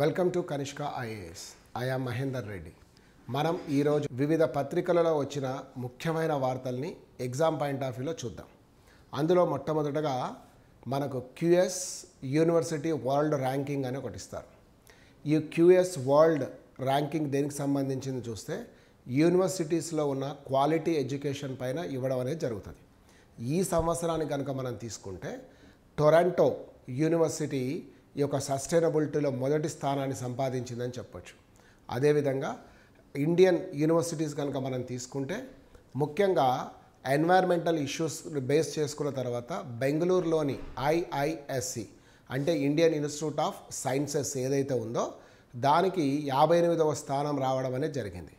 Welcome to Kanishka IAS. I am Mahender Reddy. మనం ఈరోజు వివిధ పత్రికలలో వచ్చిన ముఖ్యమైన వార్తల్ని ఎగ్జామ్ పాయింట్ ఆఫ్ వ్యూలో చూద్దాం. అందులో మొట్టమొదటగా మనకు క్యూఎస్ యూనివర్సిటీ వరల్డ్ ర్యాంకింగ్ అని ఒకటి ఇస్తారు. ఈ క్యూఎస్ వరల్డ్ ర్యాంకింగ్ దేనికి సంబంధించింది చూస్తే యూనివర్సిటీస్లో ఉన్న క్వాలిటీ ఎడ్యుకేషన్ పైన ఇవ్వడం అనేది జరుగుతుంది. ఈ సంవత్సరానికి కనుక మనం తీసుకుంటే టొరంటో యూనివర్సిటీ ఈ యొక్క సస్టైనబిలిటీలో మొదటి స్థానాన్ని సంపాదించిందని చెప్పొచ్చు. అదేవిధంగా ఇండియన్ యూనివర్సిటీస్ కనుక మనం తీసుకుంటే ముఖ్యంగా ఎన్వైర్మెంటల్ ఇష్యూస్ బేస్ చేసుకున్న తర్వాత బెంగళూరులోని ఐఐఎస్సి అంటే ఇండియన్ ఇన్స్టిట్యూట్ ఆఫ్ సైన్సెస్ ఏదైతే ఉందో దానికి 58వ స్థానం రావడం అనేది జరిగింది.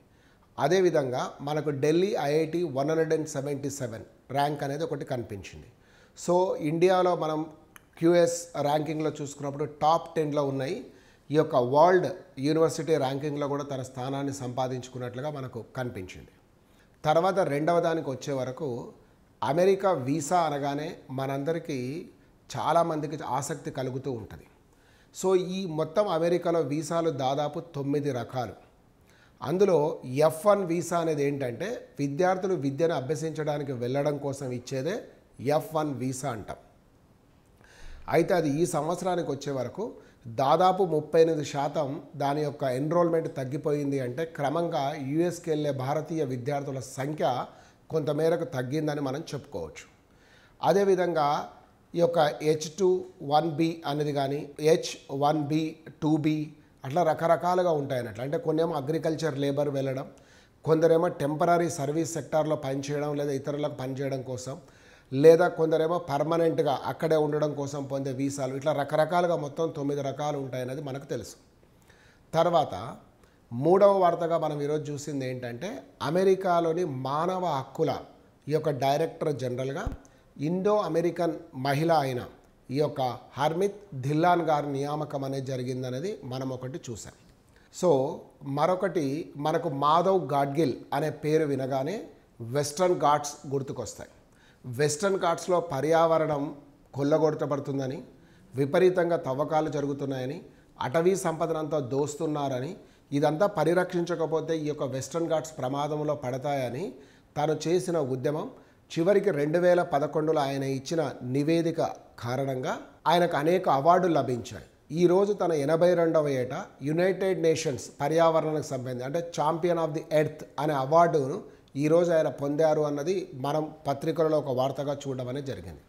అదేవిధంగా మనకు ఢిల్లీ ఐఐటి 177 ర్యాంక్ అనేది ఒకటి కనిపించింది. సో ఇండియాలో మనం క్యూఎస్ ర్యాంకింగ్లో చూసుకున్నప్పుడు టాప్ 10లో ఉన్నాయి. ఈ యొక్క వరల్డ్ యూనివర్సిటీ ర్యాంకింగ్లో కూడా తన స్థానాన్ని సంపాదించుకున్నట్లుగా మనకు కనిపించింది. తర్వాత రెండవ దానికి వచ్చే వరకు అమెరికా వీసా అనగానే మనందరికీ చాలామందికి ఆసక్తి కలుగుతూ ఉంటుంది. సో ఈ మొత్తం అమెరికాలో వీసాలు దాదాపు 9 రకాలు. అందులో F1 వీసా అనేది ఏంటంటే విద్యార్థులు విద్యను అభ్యసించడానికి వెళ్ళడం కోసం ఇచ్చేదే F1 వీసా అంటాం. అయితే అది ఈ సంవత్సరానికి వచ్చే వరకు దాదాపు 38% దాని యొక్క ఎన్రోల్మెంట్ తగ్గిపోయింది. అంటే క్రమంగా యుఎస్కి వెళ్ళే భారతీయ విద్యార్థుల సంఖ్య కొంతమేరకు తగ్గిందని మనం చెప్పుకోవచ్చు. అదేవిధంగా ఈ యొక్క H21B అనేది కానీ H1B 2B అట్లా రకరకాలుగా ఉంటాయి అన్నట్లు. అంటే కొన్నేమో అగ్రికల్చర్ లేబర్ వెళ్ళడం, కొందరేమో టెంపరీ సర్వీస్ సెక్టార్లో పనిచేయడం లేదా ఇతరులకు పనిచేయడం కోసం, లేదా కొందరేమో పర్మనెంట్గా అక్కడే ఉండడం కోసం పొందే వీసాలు, ఇట్లా రకరకాలుగా మొత్తం 9 రకాలు ఉంటాయనేది మనకు తెలుసు. తర్వాత మూడవ వార్తగా మనం ఈరోజు చూసింది ఏంటంటే అమెరికాలోని మానవ హక్కుల ఈ యొక్క డైరెక్టర్ జనరల్గా ఇండో అమెరికన్ మహిళ అయిన ఈ యొక్క హర్మిత్ ధిల్లాన్ గారి నియామకం అనేది జరిగిందనేది మనం ఒకటి చూసాం. సో మరొకటి మనకు మాధవ్ గాడ్గిల్ అనే పేరు వినగానే వెస్ట్రన్ ఘాట్స్ గుర్తుకొస్తాయి. వెస్ట్రన్ ఘాట్స్లో పర్యావరణం కొల్లగొడతపడుతుందని, విపరీతంగా తవ్వకాలు జరుగుతున్నాయని, అటవీ సంపదనంతా దోస్తున్నారని, ఇదంతా పరిరక్షించకపోతే ఈ యొక్క వెస్ట్రన్ ఘాట్స్ ప్రమాదంలో పడతాయని తాను చేసిన ఉద్యమం చివరికి 2011లో ఆయన ఇచ్చిన నివేదిక కారణంగా ఆయనకు అనేక అవార్డులు లభించాయి. ఈరోజు తన 82వ ఏట యునైటెడ్ నేషన్స్ పర్యావరణానికి సంబంధించి అంటే ఛాంపియన్ ఆఫ్ ది ఎర్త్ అనే అవార్డును ఈరోజు ఆయన పొందారు అన్నది మనం పత్రికలలో ఒక వార్తగా చూడడం అనేది జరిగింది.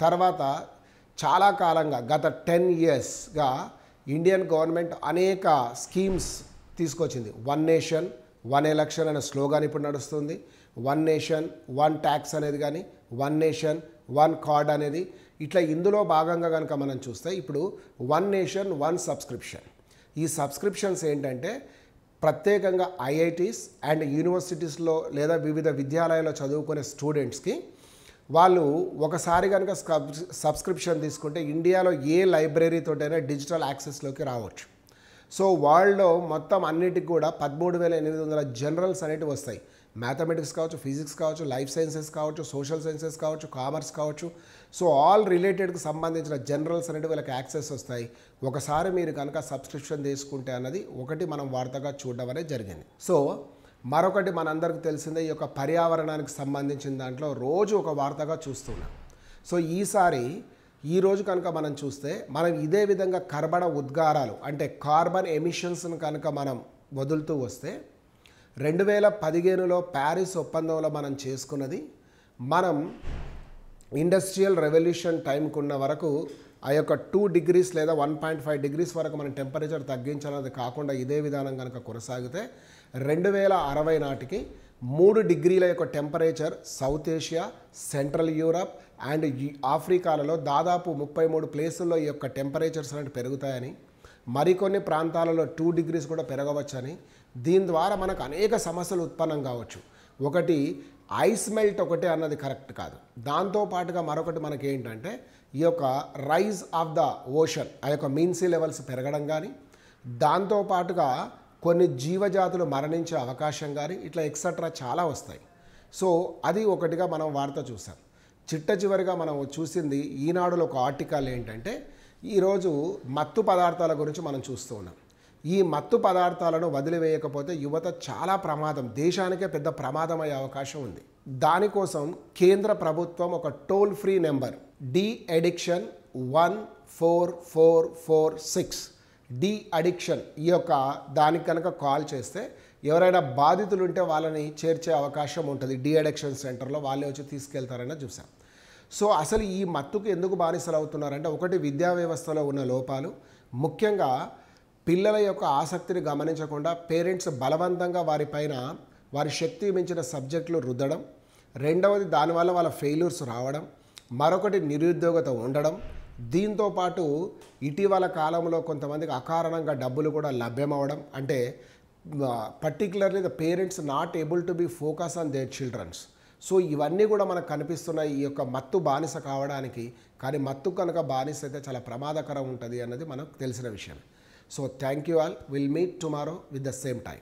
తర్వాత చాలా కాలంగా గత 10 yearsగా ఇండియన్ గవర్నమెంట్ అనేక స్కీమ్స్ తీసుకొచ్చింది. 1 నేషన్ 1 ఎలక్షన్ అనే స్లోగాన్ ఇప్పుడు నడుస్తుంది. 1 నేషన్ 1 ట్యాక్స్ అనేది కానీ 1 నేషన్ 1 కార్డ్ అనేది ఇట్లా ఇందులో భాగంగా కనుక మనం చూస్తే ఇప్పుడు 1 నేషన్ 1 సబ్స్క్రిప్షన్. ఈ సబ్స్క్రిప్షన్స్ ఏంటంటే ప్రత్యేకంగా ఐఐటీస్ అండ్ యూనివర్సిటీస్లో లేదా వివిధ విద్యాలయాల్లో చదువుకునే స్టూడెంట్స్కి వాళ్ళు ఒకసారి కనుక సబ్స్క్రిప్షన్ తీసుకుంటే ఇండియాలో ఏ లైబ్రరీతోటైనా డిజిటల్ యాక్సెస్లోకి రావచ్చు. సో వరల్డ్లో మొత్తం అన్నిటికి కూడా 13,800 జనరల్స్ అనేటివి వస్తాయి. మ్యాథమెటిక్స్ కావచ్చు, ఫిజిక్స్ కావచ్చు, లైఫ్ సైన్సెస్ కావచ్చు, సోషల్ సైన్సెస్ కావచ్చు, కామర్స్ కావచ్చు. సో ఆల్ రిలేటెడ్కి సంబంధించిన జనరల్స్ అనేవి వీళ్ళకి యాక్సెస్ వస్తాయి. ఒకసారి మీరు కనుక సబ్స్క్రిప్షన్ తీసుకుంటే అన్నది ఒకటి మనం వార్తగా చూడడం అనేది జరిగింది. సో మరొకటి మనందరికీ తెలిసిందే ఈ యొక్క పర్యావరణానికి సంబంధించిన దాంట్లో రోజు ఒక వార్తగా చూస్తున్నాం. సో ఈరోజు కనుక మనం చూస్తే మనం ఇదే విధంగా కర్బన ఉద్గారాలు అంటే కార్బన్ ఎమిషన్స్ను కనుక మనం వదులుతూ వస్తే 2015లో ప్యారిస్ ఒప్పందంలో మనం చేసుకున్నది మనం ఇండస్ట్రియల్ రెవల్యూషన్ టైంకు ఉన్న వరకు ఆ యొక్క 2 degrees లేదా 1.5 degrees వరకు మనం టెంపరేచర్ తగ్గించాలన్నది కాకుండా ఇదే విధానం కనుక కొనసాగితే 2060 నాటికి 3 degrees యొక్క temperature South Asia, central Europe and ఆఫ్రికాలలో దాదాపు 33 ప్లేసుల్లో ఈ యొక్క టెంపరేచర్స్ అనేవి పెరుగుతాయని, మరికొన్ని ప్రాంతాలలో 2 degrees కూడా పెరగవచ్చని, దీని ద్వారా మనకు అనేక సమస్యలు ఉత్పన్నం కావచ్చు. ఒకటి ఐస్ మెల్ట్ ఒకటే అన్నది కరెక్ట్ కాదు. దాంతోపాటుగా మరొకటి మనకి ఏంటంటే ఈ యొక్క రైజ్ ఆఫ్ ద ఓషన్ ఆ యొక్క మీన్ సీ లెవెల్స్ పెరగడం కానీ, దాంతోపాటుగా కొన్ని జీవజాతులు మరణించే అవకాశం కానీ ఇట్లా ఎక్సెట్రా చాలా వస్తాయి. సో అది ఒకటిగా మనం వార్త చూసాం. చిట్ట చివరిగా మనం చూసింది ఈనాడులో ఒక ఆర్టికల్ ఏంటంటే ఈరోజు మత్తు పదార్థాల గురించి మనం చూస్తూ ఉన్నాం. ఈ మత్తు పదార్థాలను వదిలివేయకపోతే యువత చాలా ప్రమాదం, దేశానికే పెద్ద ప్రమాదం అయ్యే అవకాశం ఉంది. దానికోసం కేంద్ర ప్రభుత్వం ఒక toll free number de addiction 14446 de addiction ఈ యొక్క దానికి కనుక కాల్ చేస్తే ఎవరైనా బాధితులు ఉంటే వాళ్ళని చేర్చే అవకాశం ఉంటుంది. డి అడిక్షన్ సెంటర్లో వాళ్ళే వచ్చి తీసుకెళ్తారని చూసాం. సో అసలు ఈ మత్తుకు ఎందుకు బానిసలు అవుతున్నారంటే, ఒకటి విద్యా వ్యవస్థలో ఉన్న లోపాలు, ముఖ్యంగా పిల్లల యొక్క ఆసక్తిని గమనించకుండా పేరెంట్స్ బలవంతంగా వారిపైన వారి శక్తి మించిన సబ్జెక్టులు రుద్దడం, రెండవది దానివల్ల వాళ్ళ ఫెయిల్యూర్స్ రావడం, మరొకటి నిరుద్యోగత ఉండడం. దీంతోపాటు ఇటీవల కాలంలో కొంతమందికి అకారణంగా డబ్బులు కూడా లభ్యమవడం, అంటే particularly the parents not able to be focus on their childrens. So ఇవన్నీ కూడా మనకు కనిపిస్తున్నాయి ఈ యొక్క మత్తు బానిస కావడానికి. కానీ మత్తు కనుక బానిస అయితే చాలా ప్రమాదకరం ఉంటుంది అన్నది మనకు తెలిసిన విషయం. So thank you all. Will meet tomorrow with the same time.